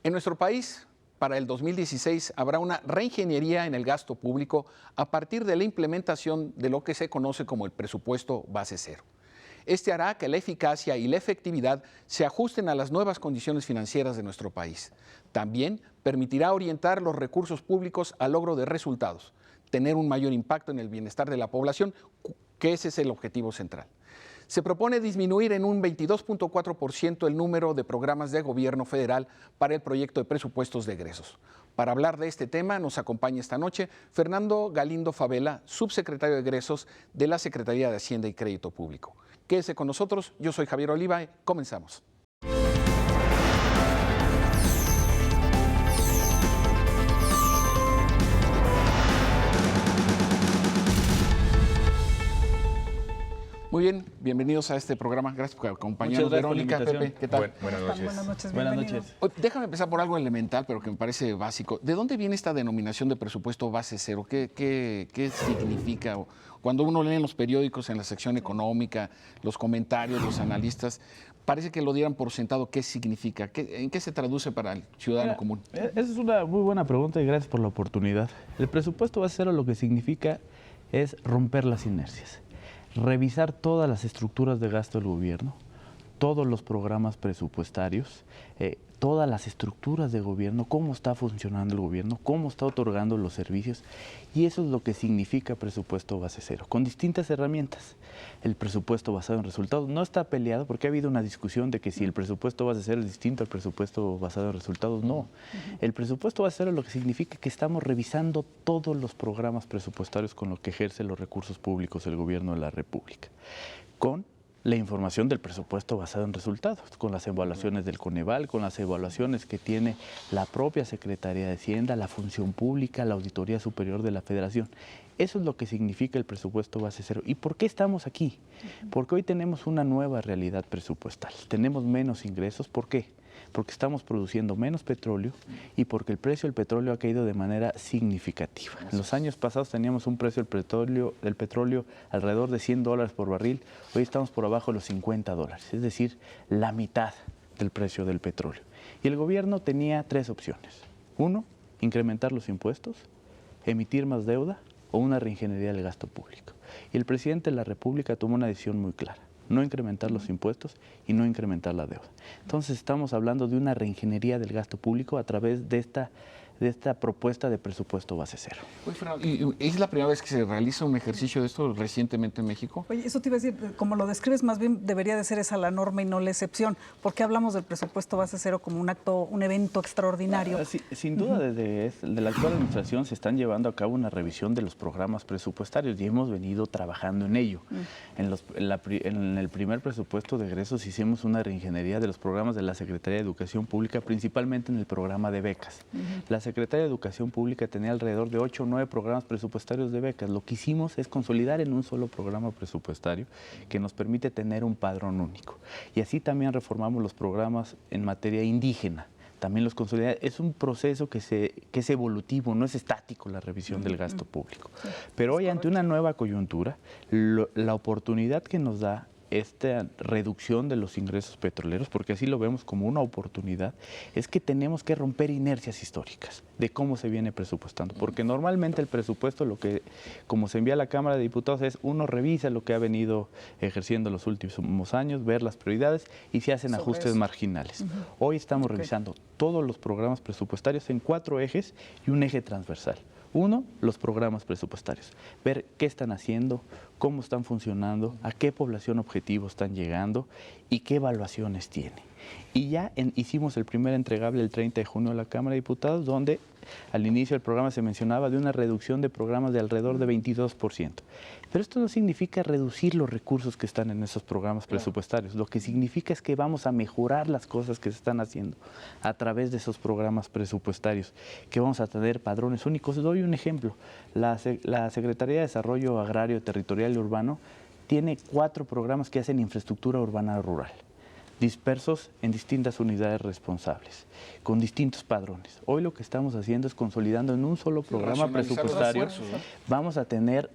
En nuestro país, para el 2016, habrá una reingeniería en el gasto público a partir de la implementación de lo que se conoce como el presupuesto base cero. Este hará que la eficacia y la efectividad se ajusten a las nuevas condiciones financieras de nuestro país. También permitirá orientar los recursos públicos al logro de resultados, tener un mayor impacto en el bienestar de la población, que ese es el objetivo central. Se propone disminuir en un 22.4% el número de programas de gobierno federal para el proyecto de presupuestos de egresos. Para hablar de este tema nos acompaña esta noche Fernando Galindo Favela, subsecretario de egresos de la Secretaría de Hacienda y Crédito Público. Quédese con nosotros, yo soy Javier Oliva y comenzamos. Muy bien, bienvenidos a este programa. Gracias por acompañarnos, Verónica, Pepe. ¿Qué tal? Buenas noches. Buenas noches. Buenas noches. Déjame empezar por algo elemental, pero que me parece básico. ¿De dónde viene esta denominación de presupuesto base cero? ¿Qué significa? Cuando uno lee en los periódicos, en la sección económica, los comentarios, los analistas, parece que lo dieran por sentado. ¿Qué significa? ¿En qué se traduce para el ciudadano común? Esa es una muy buena pregunta y gracias por la oportunidad. El presupuesto base cero lo que significa es romper las inercias. Revisar todas las estructuras de gasto del gobierno, todos los programas presupuestarios, todas las estructuras de gobierno, cómo está funcionando el gobierno, cómo está otorgando los servicios, y eso es lo que significa presupuesto base cero, con distintas herramientas. El presupuesto basado en resultados no está peleado, porque ha habido una discusión de que si el presupuesto base cero es distinto al presupuesto basado en resultados, no. El presupuesto base cero lo que significa que estamos revisando todos los programas presupuestarios con los que ejerce los recursos públicos el gobierno de la República, con la información del presupuesto basado en resultados, con las evaluaciones del Coneval, con las evaluaciones que tiene la propia Secretaría de Hacienda, la Función Pública, la Auditoría Superior de la Federación. Eso es lo que significa el presupuesto base cero. ¿Y por qué estamos aquí? Porque hoy tenemos una nueva realidad presupuestal. Tenemos menos ingresos. ¿Por qué? Porque estamos produciendo menos petróleo y porque el precio del petróleo ha caído de manera significativa. En los años pasados teníamos un precio del petróleo alrededor de $100 por barril, hoy estamos por abajo de los $50, es decir, la mitad del precio del petróleo. Y el gobierno tenía tres opciones. Uno, incrementar los impuestos, emitir más deuda o una reingeniería del gasto público. Y el presidente de la República tomó una decisión muy clara: no incrementar los impuestos y no incrementar la deuda. Entonces estamos hablando de una reingeniería del gasto público a través de esta propuesta de presupuesto base cero. Oye, Fernando, ¿y es la primera vez que se realiza un ejercicio de esto recientemente en México? Oye, eso te iba a decir, como lo describes, más bien debería de ser esa la norma y no la excepción. ¿Por qué hablamos del presupuesto base cero como un evento extraordinario? Sin duda, desde la actual administración se están llevando a cabo una revisión de los programas presupuestarios y hemos venido trabajando en ello. En el primer presupuesto de egresos hicimos una reingeniería de los programas de la Secretaría de Educación Pública, principalmente en el programa de becas. La Secretaría de Educación Pública tenía alrededor de 8 o 9 programas presupuestarios de becas. Lo que hicimos es consolidar en un solo programa presupuestario que nos permite tener un padrón único. Y así también reformamos los programas en materia indígena. También los consolidamos. Es un proceso que es evolutivo, no es estático la revisión del gasto público. Pero hoy, ante una nueva coyuntura, la oportunidad que nos da esta reducción de los ingresos petroleros, porque así lo vemos como una oportunidad, es que tenemos que romper inercias históricas de cómo se viene presupuestando, porque normalmente el presupuesto, como se envía a la Cámara de Diputados, es uno revisa lo que ha venido ejerciendo los últimos años, ver las prioridades y se hacen ajustes marginales. Hoy estamos revisando todos los programas presupuestarios en 4 ejes y un eje transversal. Uno, los programas presupuestarios, ver qué están haciendo, cómo están funcionando, a qué población objetivo están llegando y qué evaluaciones tiene. Y ya hicimos el primer entregable el 30 de junio a la Cámara de Diputados, donde al inicio del programa se mencionaba de una reducción de programas de alrededor de 22%. Pero esto no significa reducir los recursos que están en esos programas presupuestarios. Lo que significa es que vamos a mejorar las cosas que se están haciendo a través de esos programas presupuestarios, que vamos a tener padrones únicos. Doy un ejemplo. La Secretaría de Desarrollo Agrario, Territorial y Urbano tiene 4 programas que hacen infraestructura urbana rural, dispersos en distintas unidades responsables, con distintos padrones. Hoy lo que estamos haciendo es consolidando en un solo programa presupuestario. Vamos a tener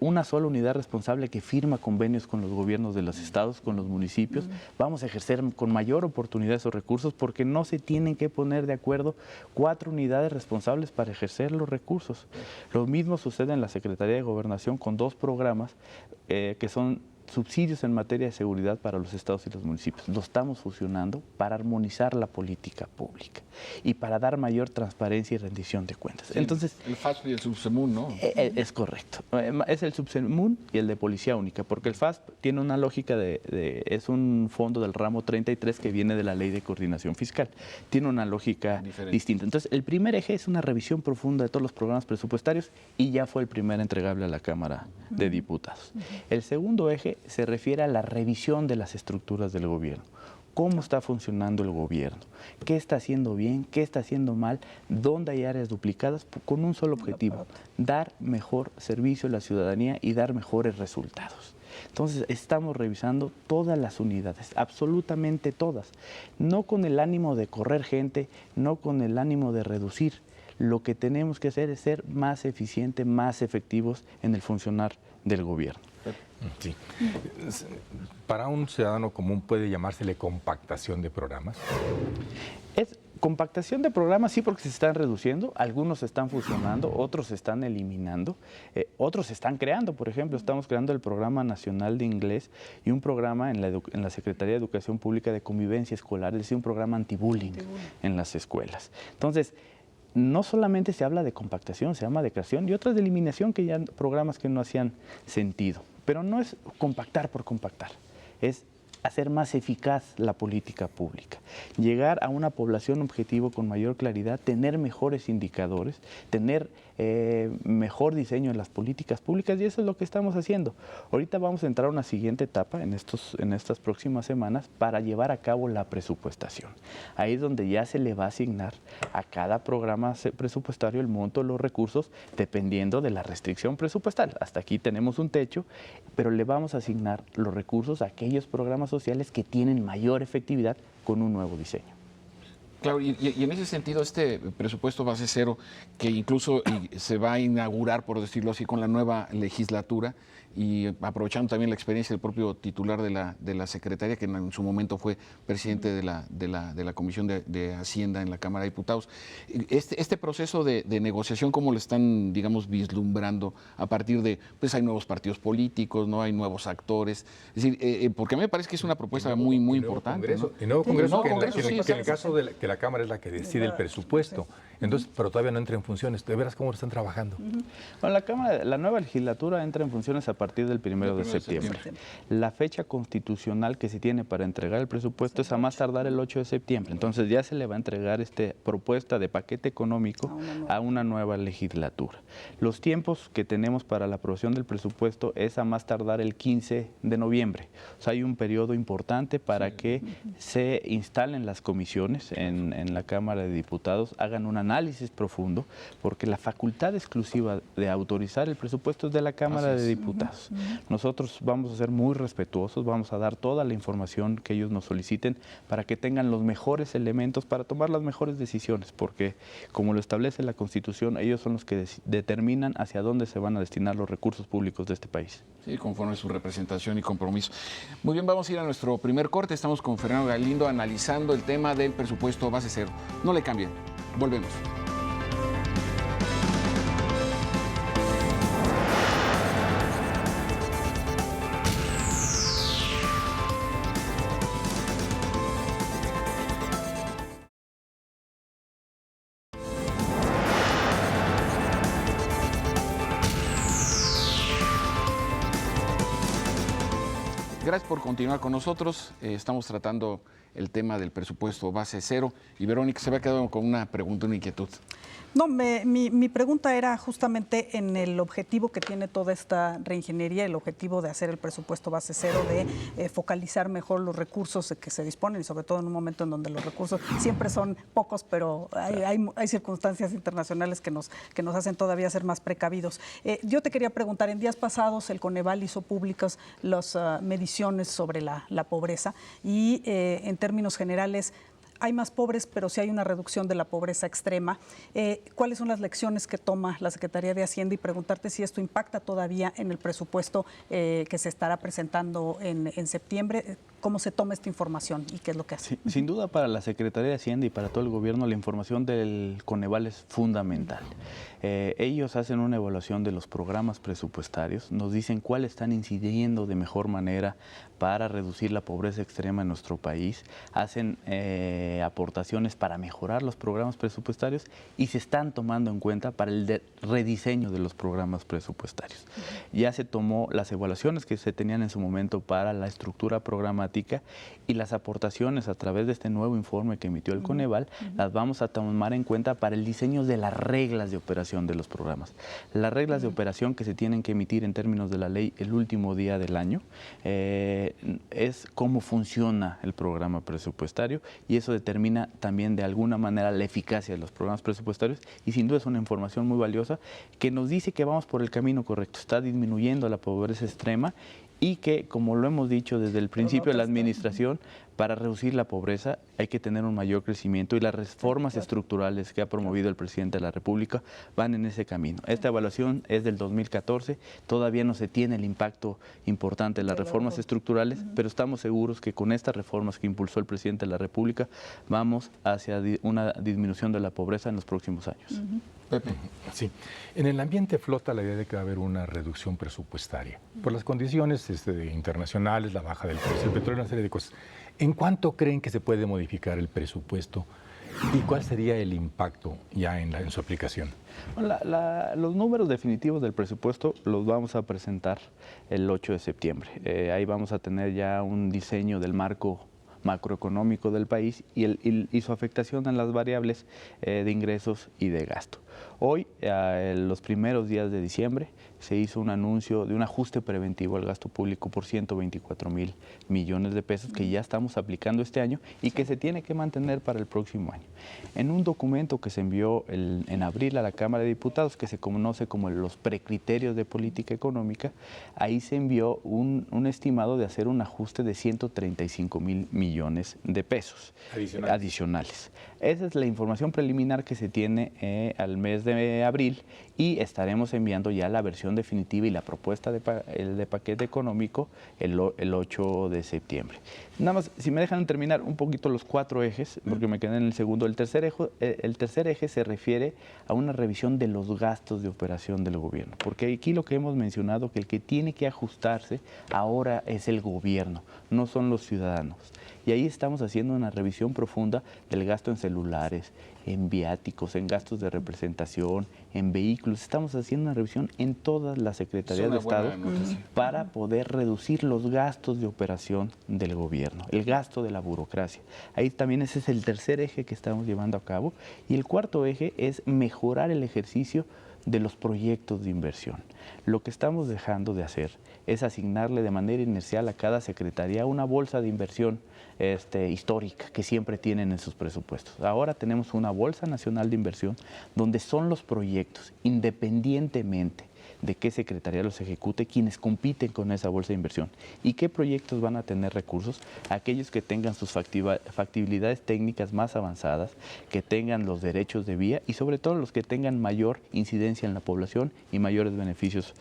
una sola unidad responsable que firma convenios con los gobiernos de los estados, con los municipios. Vamos a ejercer con mayor oportunidad esos recursos porque no se tienen que poner de acuerdo 4 unidades responsables para ejercer los recursos. Lo mismo sucede en la Secretaría de Gobernación con 2 programas que son subsidios en materia de seguridad para los estados y los municipios. Lo estamos fusionando para armonizar la política pública y para dar mayor transparencia y rendición de cuentas. Sí, entonces, el FASP y el Subsemun, ¿no? Es correcto. Es el Subsemun y el de Policía Única, porque el FASP tiene una lógica es un fondo del ramo 33 que viene de la Ley de Coordinación Fiscal. Tiene una lógica distinta. Entonces, el primer eje es una revisión profunda de todos los programas presupuestarios y ya fue el primer entregable a la Cámara de Diputados. El segundo eje se refiere a la revisión de las estructuras del gobierno. ¿Cómo está funcionando el gobierno? ¿Qué está haciendo bien? ¿Qué está haciendo mal? ¿Dónde hay áreas duplicadas? Con un solo objetivo, dar mejor servicio a la ciudadanía y dar mejores resultados. Entonces, estamos revisando todas las unidades, absolutamente todas. No con el ánimo de correr gente, no con el ánimo de reducir. Lo que tenemos que hacer es ser más eficientes, más efectivos en el funcionar del gobierno. Sí. Para un ciudadano común puede llamársele compactación de programas. Es compactación de programas, sí, porque se están reduciendo, algunos se están fusionando, otros se están eliminando, otros se están creando. Por ejemplo, estamos creando el Programa Nacional de Inglés y un programa en la Secretaría de Educación Pública de Convivencia Escolar, es decir, un programa anti-bullying en las escuelas. Entonces, no solamente se habla de compactación, se habla de creación y otras de eliminación, que ya programas que no hacían sentido. Pero no es compactar por compactar, es hacer más eficaz la política pública, llegar a una población objetivo con mayor claridad, tener mejores indicadores, tener mejor diseño en las políticas públicas, y eso es lo que estamos haciendo. Ahorita vamos a entrar a una siguiente etapa en estas próximas semanas para llevar a cabo la presupuestación. Ahí es donde ya se le va a asignar a cada programa presupuestario el monto de los recursos dependiendo de la restricción presupuestal. Hasta aquí tenemos un techo, pero le vamos a asignar los recursos a aquellos programas sociales que tienen mayor efectividad con un nuevo diseño. Claro, y en ese sentido, este presupuesto base cero, que incluso se va a inaugurar, por decirlo así, con la nueva legislatura, y aprovechando también la experiencia del propio titular de la Secretaría, que en su momento fue presidente de la Comisión de Hacienda en la Cámara de Diputados. Este proceso de negociación, ¿cómo lo están, digamos, vislumbrando a partir de, pues hay nuevos partidos políticos, no hay nuevos actores? Es decir, porque a mí me parece que es una propuesta muy importante. El nuevo Congreso, que en el caso de que la Cámara es la que decide el presupuesto. Entonces, pero todavía no entra en funciones. ¿De veras cómo lo están trabajando? Bueno, la nueva legislatura entra en funciones a partir del 1 de septiembre. La fecha constitucional que se tiene para entregar el presupuesto es a más tardar el 8 de septiembre. Entonces ya se le va a entregar esta propuesta de paquete económico a una nueva legislatura. Los tiempos que tenemos para la aprobación del presupuesto es a más tardar el 15 de noviembre. O sea, hay un periodo importante para que se instalen las comisiones en la Cámara de Diputados, hagan un análisis profundo, porque la facultad exclusiva de autorizar el presupuesto es de la Cámara de Diputados. Nosotros vamos a ser muy respetuosos, vamos a dar toda la información que ellos nos soliciten para que tengan los mejores elementos para tomar las mejores decisiones, porque como lo establece la Constitución, ellos son los que determinan hacia dónde se van a destinar los recursos públicos de este país. Sí, conforme a su representación y compromiso. Muy bien, vamos a ir a nuestro primer corte. Estamos con Fernando Galindo analizando el tema del presupuesto base cero. No le cambien. Volvemos. Gracias por continuar con nosotros. Estamos tratando el tema del presupuesto base cero. Y Verónica se había quedado con una pregunta, una inquietud. No, mi pregunta era justamente en el objetivo que tiene toda esta reingeniería, el objetivo de hacer el presupuesto base cero, de focalizar mejor los recursos que se disponen, y sobre todo en un momento en donde los recursos siempre son pocos, pero hay circunstancias internacionales que nos hacen todavía ser más precavidos. Yo te quería preguntar, en días pasados el Coneval hizo públicas las mediciones sobre la pobreza y en términos generales, hay más pobres, pero sí hay una reducción de la pobreza extrema. ¿Cuáles son las lecciones que toma la Secretaría de Hacienda? Y preguntarte si esto impacta todavía en el presupuesto que se estará presentando en septiembre. ¿Cómo se toma esta información y qué es lo que hace? Sí, sin duda para la Secretaría de Hacienda y para todo el gobierno la información del Coneval es fundamental. Ellos hacen una evaluación de los programas presupuestarios, nos dicen cuáles están incidiendo de mejor manera para reducir la pobreza extrema en nuestro país, hacen aportaciones para mejorar los programas presupuestarios y se están tomando en cuenta para el rediseño de los programas presupuestarios. Ya se tomó las evaluaciones que se tenían en su momento para la estructura programática y las aportaciones a través de este nuevo informe que emitió el Coneval, las vamos a tomar en cuenta para el diseño de las reglas de operación de los programas. Las reglas de operación que se tienen que emitir en términos de la ley el último día del año es cómo funciona el programa presupuestario y eso determina también de alguna manera la eficacia de los programas presupuestarios y sin duda es una información muy valiosa que nos dice que vamos por el camino correcto, está disminuyendo la pobreza extrema y que, como lo hemos dicho desde el principio de la administración, para reducir la pobreza hay que tener un mayor crecimiento y las reformas estructurales que ha promovido el presidente de la República van en ese camino. Esta evaluación es del 2014, todavía no se tiene el impacto importante de las reformas estructurales, pero estamos seguros que con estas reformas que impulsó el presidente de la República vamos hacia una disminución de la pobreza en los próximos años. Pepe. Sí. En el ambiente flota la idea de que va a haber una reducción presupuestaria por las condiciones internacionales, la baja del precio del petróleo, una serie de cosas. ¿En cuánto creen que se puede modificar el presupuesto y cuál sería el impacto ya en su aplicación? Los números definitivos del presupuesto los vamos a presentar el 8 de septiembre. Ahí vamos a tener ya un diseño del marco macroeconómico del país y su afectación en las variables de ingresos y de gasto. Hoy, los primeros días de diciembre, se hizo un anuncio de un ajuste preventivo al gasto público por 124,000 millones de pesos que ya estamos aplicando este año y que se tiene que mantener para el próximo año. En un documento que se envió en abril a la Cámara de Diputados, que se conoce como los precriterios de política económica, ahí se envió un estimado de hacer un ajuste de 135,000 millones de pesos adicionales. Esa es la información preliminar que se tiene al mes de abril y estaremos enviando ya la versión definitiva y la propuesta de paquete económico el 8 de septiembre. Nada más, si me dejan terminar un poquito los 4 ejes, porque me quedé en el segundo. El tercer eje se refiere a una revisión de los gastos de operación del gobierno, porque aquí lo que hemos mencionado, que el que tiene que ajustarse ahora es el gobierno, no son los ciudadanos. Y ahí estamos haciendo una revisión profunda del gasto en celulares, en viáticos, en gastos de representación, en vehículos. Estamos haciendo una revisión en todas las secretarías de Estado para poder reducir los gastos de operación del gobierno, el gasto de la burocracia. Ahí también ese es el tercer eje que estamos llevando a cabo. Y el cuarto eje es mejorar el ejercicio de los proyectos de inversión. Lo que estamos dejando de hacer es asignarle de manera inercial a cada secretaría una bolsa de inversión histórica que siempre tienen en sus presupuestos. Ahora tenemos una bolsa nacional de inversión donde son los proyectos, independientemente de qué secretaría los ejecute, quienes compiten con esa bolsa de inversión y qué proyectos van a tener recursos, aquellos que tengan sus factibilidades técnicas más avanzadas, que tengan los derechos de vía y sobre todo los que tengan mayor incidencia en la población y mayores beneficios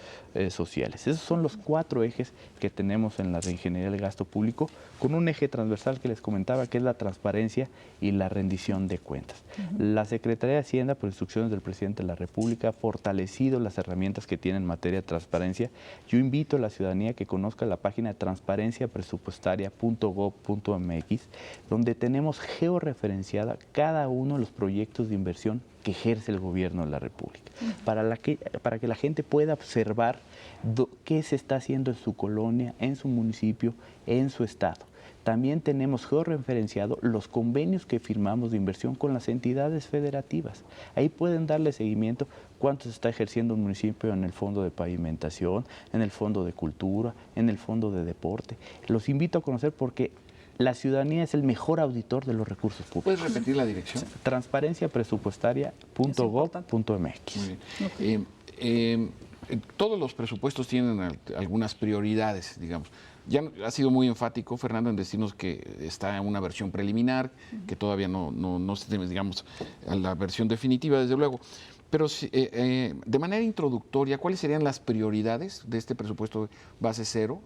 sociales. Esos son los 4 ejes que tenemos en la reingeniería del gasto público, con un eje transversal que les comentaba, que es la transparencia y la rendición de cuentas. La Secretaría de Hacienda, por instrucciones del presidente de la República, ha fortalecido las herramientas que tiene en materia de transparencia. Yo invito a la ciudadanía que conozca la página transparenciapresupuestaria.gov.mx, donde tenemos georreferenciada cada uno de los proyectos de inversión que ejerce el gobierno de la República, para que la gente pueda observar qué se está haciendo en su colonia, en su municipio, en su estado. También tenemos georreferenciado los convenios que firmamos de inversión con las entidades federativas. Ahí pueden darle seguimiento cuánto se está ejerciendo un municipio en el fondo de pavimentación, en el fondo de cultura, en el fondo de deporte. Los invito a conocer porque la ciudadanía es el mejor auditor de los recursos públicos. ¿Puedes repetir la dirección? Transparenciapresupuestaria.gov.mx. Todos los presupuestos tienen algunas prioridades, digamos. Ya ha sido muy enfático, Fernando, en decirnos que está en una versión preliminar, que todavía no se tiene, digamos, a la versión definitiva, desde luego. Pero de manera introductoria, ¿cuáles serían las prioridades de este presupuesto base cero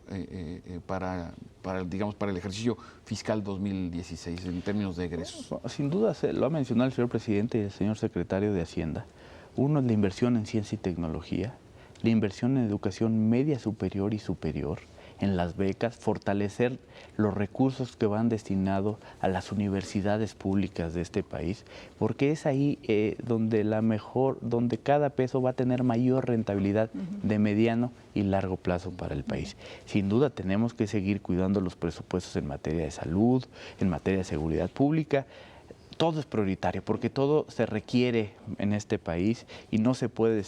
para el ejercicio fiscal 2016 en términos de egresos? Sin duda, lo ha mencionado el señor presidente y el señor secretario de Hacienda. Uno es la inversión en ciencia y tecnología, la inversión en educación media superior y superior, en las becas, fortalecer los recursos que van destinados a las universidades públicas de este país, porque es ahí donde cada peso va a tener mayor rentabilidad de mediano y largo plazo para el país. Sin duda tenemos que seguir cuidando los presupuestos en materia de salud, en materia de seguridad pública. Todo es prioritario porque todo se requiere en este país y no se puede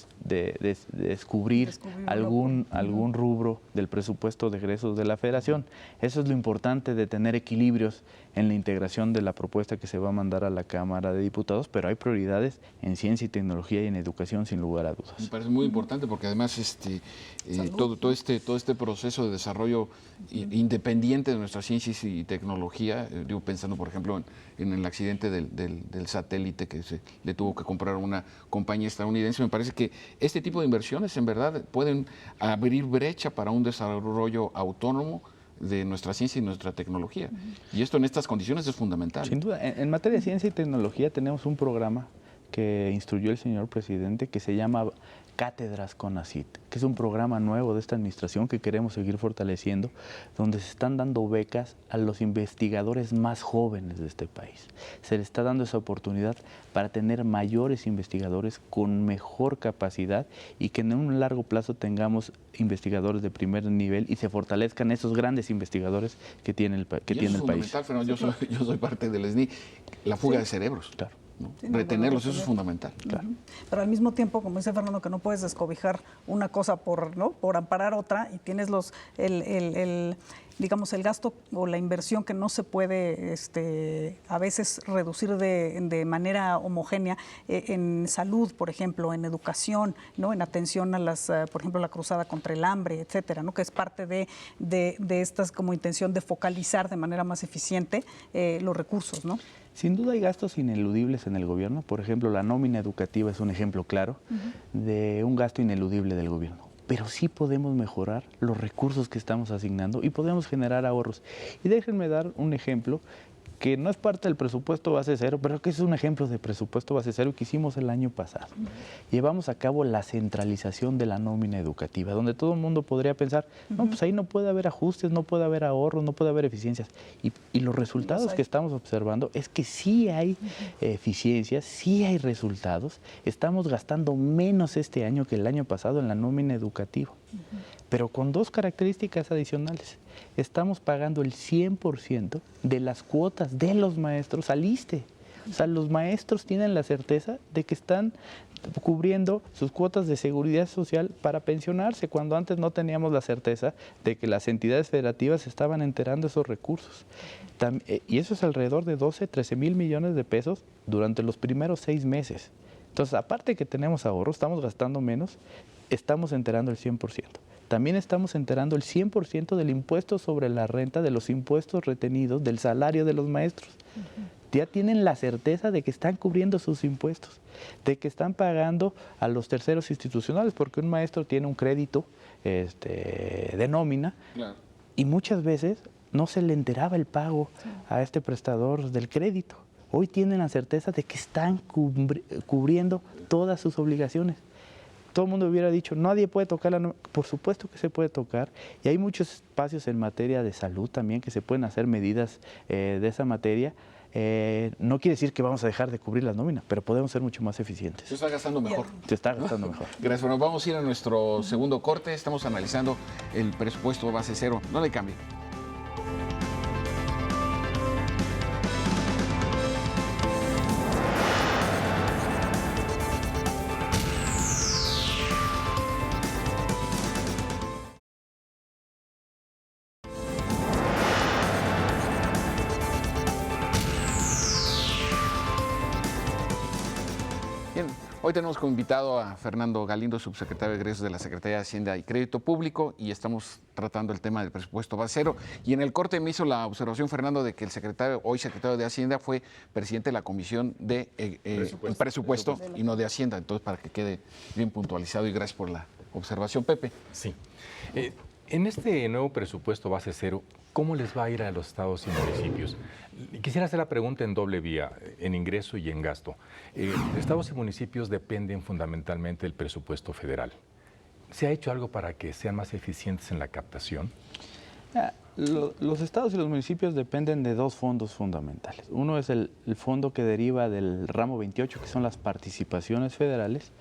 descubrir algún rubro del presupuesto de egresos de la Federación. Eso es lo importante de tener equilibrios en la integración de la propuesta que se va a mandar a la Cámara de Diputados, pero hay prioridades en ciencia y tecnología y en educación sin lugar a dudas. Me parece muy importante porque además todo este proceso de desarrollo independiente de nuestras ciencias y tecnología, pensando por ejemplo en el accidente del satélite que se le tuvo que comprar a una compañía estadounidense, me parece que este tipo de inversiones en verdad pueden abrir brecha para un desarrollo autónomo de nuestra ciencia y nuestra tecnología. Y esto en estas condiciones es fundamental. Sin duda. En materia de ciencia y tecnología tenemos un programa que instruyó el señor presidente que se llama Cátedras CONACYT, que es un programa nuevo de esta administración que queremos seguir fortaleciendo, donde se están dando becas a los investigadores más jóvenes de este país. Se le está dando esa oportunidad para tener mayores investigadores con mejor capacidad y que en un largo plazo tengamos investigadores de primer nivel y se fortalezcan esos grandes investigadores que tiene el país. Es fundamental, Fernando, yo soy parte del SNI, la fuga de cerebros. Claro. ¿no? Sí, retenerlos, eso es fundamental. Claro. Pero al mismo tiempo, como dice Fernando, que no puedes descobijar una cosa por amparar otra y tienes digamos, el gasto o la inversión que no se puede a veces reducir de manera homogénea en salud, por ejemplo, en educación, ¿no? En atención a por ejemplo, la cruzada contra el hambre, etcétera, ¿no? Que es parte de estas como intención de focalizar de manera más eficiente los recursos, ¿no? Sin duda hay gastos ineludibles en el gobierno. Por ejemplo, la nómina educativa es un ejemplo claro de un gasto ineludible del gobierno. Pero sí podemos mejorar los recursos que estamos asignando y podemos generar ahorros. Y déjenme dar un ejemplo que no es parte del presupuesto base cero, pero que es un ejemplo de presupuesto base cero que hicimos el año pasado. Llevamos a cabo la centralización de la nómina educativa, donde todo el mundo podría pensar, no, pues ahí no puede haber ajustes, no puede haber ahorros, no puede haber eficiencias. Y los resultados que estamos observando es que sí hay eficiencias, sí hay resultados. Estamos gastando menos este año que el año pasado en la nómina educativa. Pero con dos características adicionales. Estamos pagando el 100% de las cuotas de los maestros al ISSSTE. O sea, los maestros tienen la certeza de que están cubriendo sus cuotas de seguridad social para pensionarse, cuando antes no teníamos la certeza de que las entidades federativas estaban enterando esos recursos. Y eso es alrededor de 13 mil millones de pesos durante los primeros 6 meses. Entonces, aparte que tenemos ahorro, estamos gastando menos, estamos enterando el 100%. También estamos enterando el 100% del impuesto sobre la renta, de los impuestos retenidos, del salario de los maestros. Ya tienen la certeza de que están cubriendo sus impuestos, de que están pagando a los terceros institucionales, porque un maestro tiene un crédito de nómina, claro, y muchas veces no se le enteraba el pago a este prestador del crédito. Hoy tienen la certeza de que están cubriendo todas sus obligaciones. Todo el mundo hubiera dicho, nadie puede tocar la nómina. Por supuesto que se puede tocar. Y hay muchos espacios en materia de salud también que se pueden hacer medidas de esa materia. No quiere decir que vamos a dejar de cubrir las nóminas, pero podemos ser mucho más eficientes. Se está gastando mejor. Se está gastando mejor. Gracias. Bueno, vamos a ir a nuestro segundo corte. Estamos analizando el presupuesto base cero. No le cambie. Hoy tenemos como invitado a Fernando Galindo, subsecretario de Egresos de la Secretaría de Hacienda y Crédito Público, y estamos tratando el tema del presupuesto base cero. Y en el corte me hizo la observación, Fernando, de que el secretario, hoy secretario de Hacienda, fue presidente de la Comisión de presupuesto y no de Hacienda. Entonces, para que quede bien puntualizado, y gracias por la observación, Pepe. Sí. En este nuevo presupuesto base cero, ¿cómo les va a ir a los estados y municipios? Quisiera hacer la pregunta en doble vía, en ingreso y en gasto. Estados y municipios dependen fundamentalmente del presupuesto federal. ¿Se ha hecho algo para que sean más eficientes en la captación? Los estados y los municipios dependen de dos fondos fundamentales. Uno es el fondo que deriva del ramo 28, que son las participaciones federales,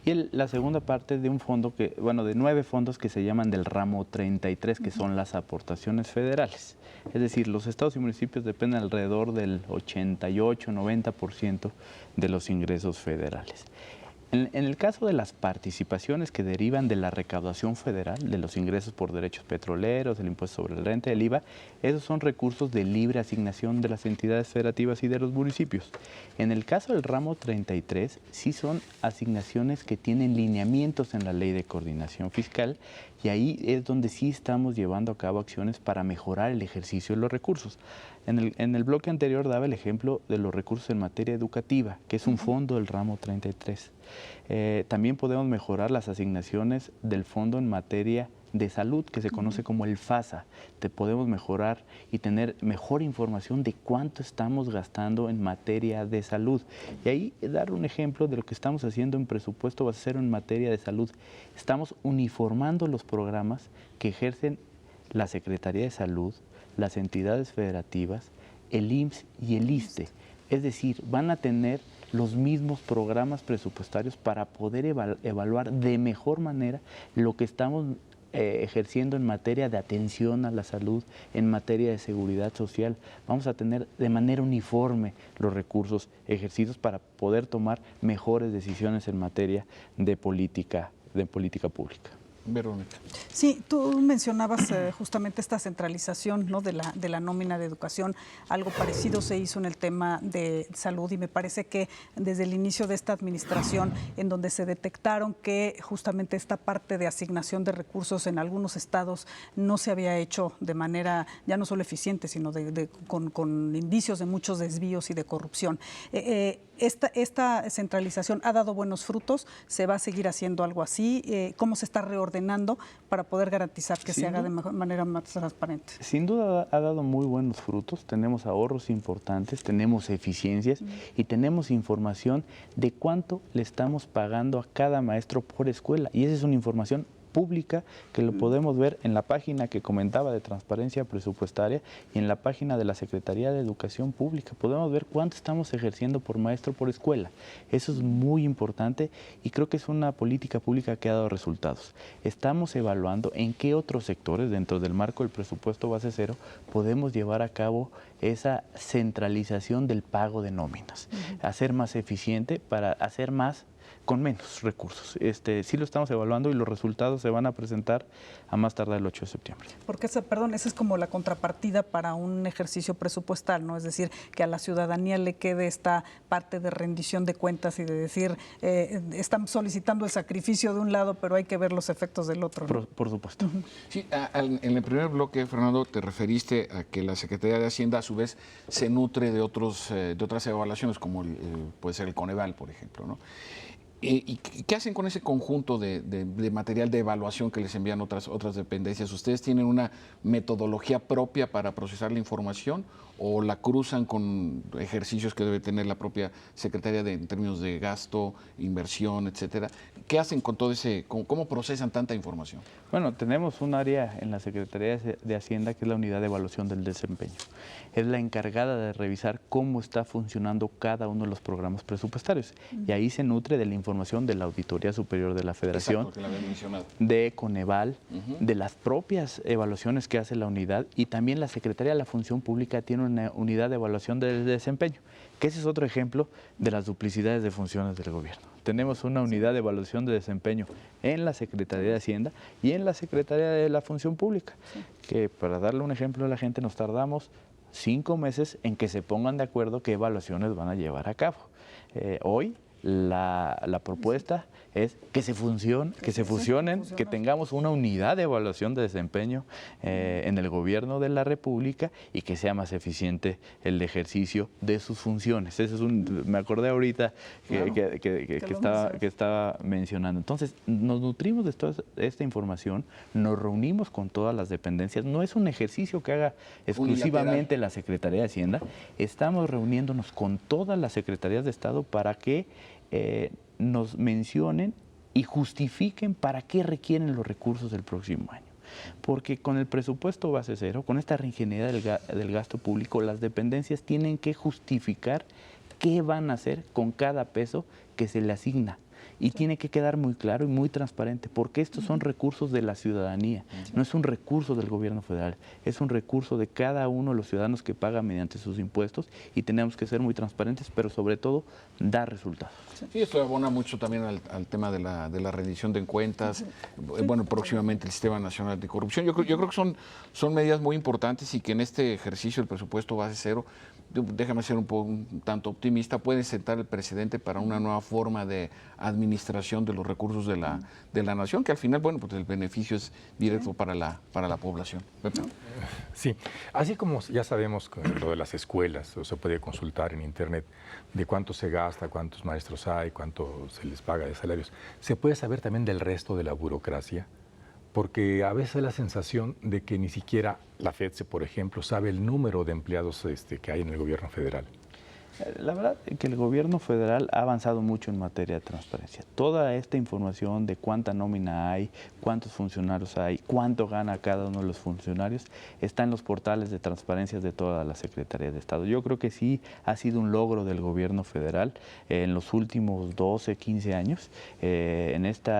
y la segunda parte de un fondo de 9 fondos que se llaman del ramo 33, que son las aportaciones federales. Es decir, los estados y municipios dependen alrededor del 88-90% de los ingresos federales. En el caso de las participaciones que derivan de la recaudación federal, de los ingresos por derechos petroleros, del impuesto sobre la renta, del IVA, esos son recursos de libre asignación de las entidades federativas y de los municipios. En el caso del ramo 33, sí son asignaciones que tienen lineamientos en la Ley de Coordinación Fiscal, y ahí es donde sí estamos llevando a cabo acciones para mejorar el ejercicio de los recursos. En el bloque anterior daba el ejemplo de los recursos en materia educativa, que es un fondo del ramo 33. También podemos mejorar las asignaciones del fondo en materia de salud, que se conoce como el FASA. Te podemos mejorar y tener mejor información de cuánto estamos gastando en materia de salud. Y ahí dar un ejemplo de lo que estamos haciendo en presupuesto base cero en materia de salud. Estamos uniformando los programas que ejercen la Secretaría de Salud, las entidades federativas, el IMSS y el ISSSTE. Es decir, van a tener los mismos programas presupuestarios para poder evaluar de mejor manera lo que estamos ejerciendo en materia de atención a la salud, en materia de seguridad social. Vamos a tener de manera uniforme los recursos ejercidos para poder tomar mejores decisiones en materia de política pública. Verónica. Sí, tú mencionabas justamente esta centralización, ¿no?, de la nómina de educación. Algo parecido se hizo en el tema de salud, y me parece que desde el inicio de esta administración, en donde se detectaron que justamente esta parte de asignación de recursos en algunos estados no se había hecho de manera ya no solo eficiente, sino con indicios de muchos desvíos y de corrupción. Esta centralización ha dado buenos frutos. ¿Se va a seguir haciendo algo así? ¿Cómo se está reordenando para poder garantizar que se haga de manera más transparente? Sin duda ha dado muy buenos frutos. Tenemos ahorros importantes, tenemos eficiencias y tenemos información de cuánto le estamos pagando a cada maestro por escuela. Y esa es una información pública que lo podemos ver en la página que comentaba de transparencia presupuestaria y en la página de la Secretaría de Educación Pública. Podemos ver cuánto estamos ejerciendo por maestro por escuela. Eso es muy importante y creo que es una política pública que ha dado resultados. Estamos evaluando en qué otros sectores, dentro del marco del presupuesto base cero, podemos llevar a cabo esa centralización del pago de nóminas, hacer más eficiente para hacer más con menos recursos. Sí lo estamos evaluando y los resultados se van a presentar a más tardar el 8 de septiembre. Porque esa es como la contrapartida para un ejercicio presupuestal, ¿no? Es decir, que a la ciudadanía le quede esta parte de rendición de cuentas y de decir, están solicitando el sacrificio de un lado, pero hay que ver los efectos del otro, ¿no? Por supuesto. Sí, en el primer bloque, Fernando, te referiste a que la Secretaría de Hacienda, a su vez, se nutre de otras evaluaciones, como puede ser el Coneval, por ejemplo, ¿no? ¿Y qué hacen con ese conjunto de material de evaluación que les envían otras dependencias? ¿Ustedes tienen una metodología propia para procesar la información o la cruzan con ejercicios que debe tener la propia Secretaría en términos de gasto, inversión, etcétera? ¿Qué hacen con todo cómo procesan tanta información? Bueno, tenemos un área en la Secretaría de Hacienda que es la Unidad de Evaluación del Desempeño. Es la encargada de revisar cómo está funcionando cada uno de los programas presupuestarios. Y ahí se nutre de la información de la Auditoría Superior de la Federación, exacto, que la había mencionado, de Coneval, de las propias evaluaciones que hace la unidad, y también la Secretaría de la Función Pública tiene una unidad de evaluación del desempeño, que ese es otro ejemplo de las duplicidades de funciones del gobierno. Tenemos una unidad de evaluación de desempeño en la Secretaría de Hacienda y en la Secretaría de la Función Pública, que para darle un ejemplo a la gente nos tardamos 5 meses en que se pongan de acuerdo qué evaluaciones van a llevar a cabo. Hoy la propuesta es que se fusionen, que tengamos una unidad de evaluación de desempeño en el gobierno de la República y que sea más eficiente el ejercicio de sus funciones. Ese es me acordé ahorita que estaba mencionando. Entonces, nos nutrimos de toda esta información, nos reunimos con todas las dependencias. No es un ejercicio que haga exclusivamente la Secretaría de Hacienda. Estamos reuniéndonos con todas las secretarías de Estado para que nos mencionen y justifiquen para qué requieren los recursos del próximo año. Porque con el presupuesto base cero, con esta reingeniería del gasto público, las dependencias tienen que justificar qué van a hacer con cada peso que se le asigna. Y tiene que quedar muy claro y muy transparente, porque estos son recursos de la ciudadanía, no es un recurso del gobierno federal, es un recurso de cada uno de los ciudadanos que paga mediante sus impuestos y tenemos que ser muy transparentes, pero sobre todo dar resultados. Sí, esto abona mucho también al tema de la rendición de cuentas, bueno, próximamente el Sistema Nacional Anticorrupción. Yo creo que son medidas muy importantes y que en este ejercicio del presupuesto base cero, déjame ser un tanto optimista, puede sentar el precedente para una nueva forma de administración de los recursos de la nación, que al final, bueno, pues el beneficio es directo para la población. Pepe. Sí, así como ya sabemos con lo de las escuelas, o se puede consultar en internet de cuánto se gasta, cuántos maestros hay, cuánto se les paga de salarios, se puede saber también del resto de la burocracia, porque a veces hay la sensación de que ni siquiera la FEDSE, por ejemplo, sabe el número de empleados que hay en el gobierno federal. La verdad es que el gobierno federal ha avanzado mucho en materia de transparencia. Toda esta información de cuánta nómina hay, cuántos funcionarios hay, cuánto gana cada uno de los funcionarios, está en los portales de transparencia de toda la Secretaría de Estado. Yo creo que sí ha sido un logro del gobierno federal en los últimos 12, 15 años, en este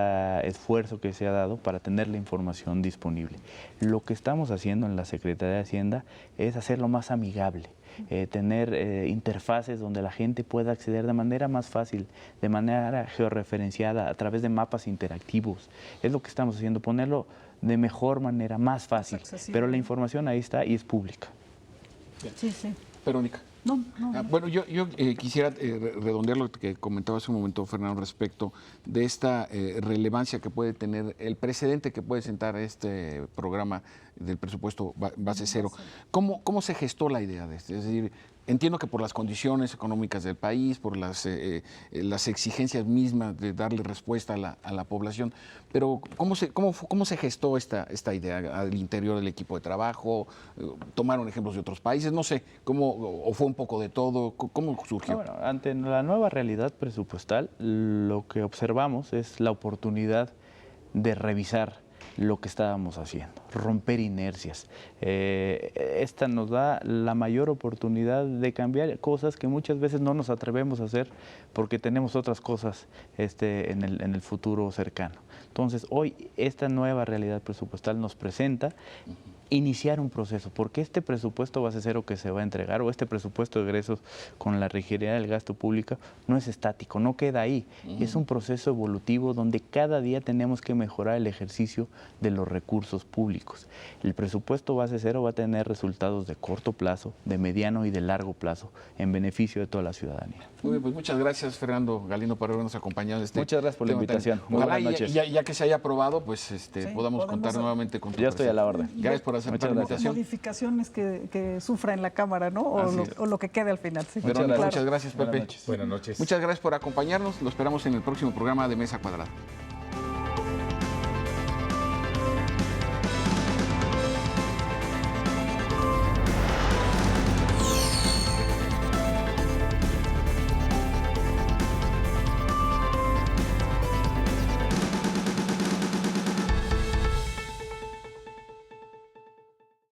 esfuerzo que se ha dado para tener la información disponible. Lo que estamos haciendo en la Secretaría de Hacienda es hacerlo más amigable. Tener interfaces donde la gente pueda acceder de manera más fácil, de manera georreferenciada, a través de mapas interactivos. Es lo que estamos haciendo, ponerlo de mejor manera, más fácil. Pero la información ahí está y es pública. Bien. Sí, sí. Verónica. No. Bueno, yo quisiera redondear lo que comentaba hace un momento Fernando respecto de esta relevancia que puede tener el precedente que puede sentar este programa del presupuesto base cero. ¿Cómo se gestó la idea de esto? Es decir, entiendo que por las condiciones económicas del país, por las exigencias mismas de darle respuesta a la población, pero ¿cómo se gestó esta idea al interior del equipo de trabajo? ¿Tomaron ejemplos de otros países? No sé, ¿o fue un poco de todo? ¿Cómo surgió? Bueno, ante la nueva realidad presupuestal, lo que observamos es la oportunidad de revisar lo que estábamos haciendo, romper inercias. Esta nos da la mayor oportunidad de cambiar cosas que muchas veces no nos atrevemos a hacer porque tenemos otras cosas en el futuro cercano. Entonces, hoy esta nueva realidad presupuestal nos presenta iniciar un proceso, porque este presupuesto base cero que se va a entregar o este presupuesto de egresos con la reingeniería del gasto público no es estático, no queda ahí. Es un proceso evolutivo donde cada día tenemos que mejorar el ejercicio de los recursos públicos. El presupuesto base cero va a tener resultados de corto plazo, de mediano y de largo plazo en beneficio de toda la ciudadanía. Muy bien, pues muchas gracias Fernando Galindo por habernos acompañado. Muchas gracias por la invitación. Muy Ojalá buenas noches. ya que se haya aprobado, pues podamos contar nuevamente con tu Ya estoy a la orden. Gracias por aceptar la invitación. Modificaciones que sufra en la Cámara, ¿no? O lo que quede al final. Sí. Muchas gracias, Pepe. Buenas noches. Muchas gracias por acompañarnos. Lo esperamos en el próximo programa de Mesa Cuadrada.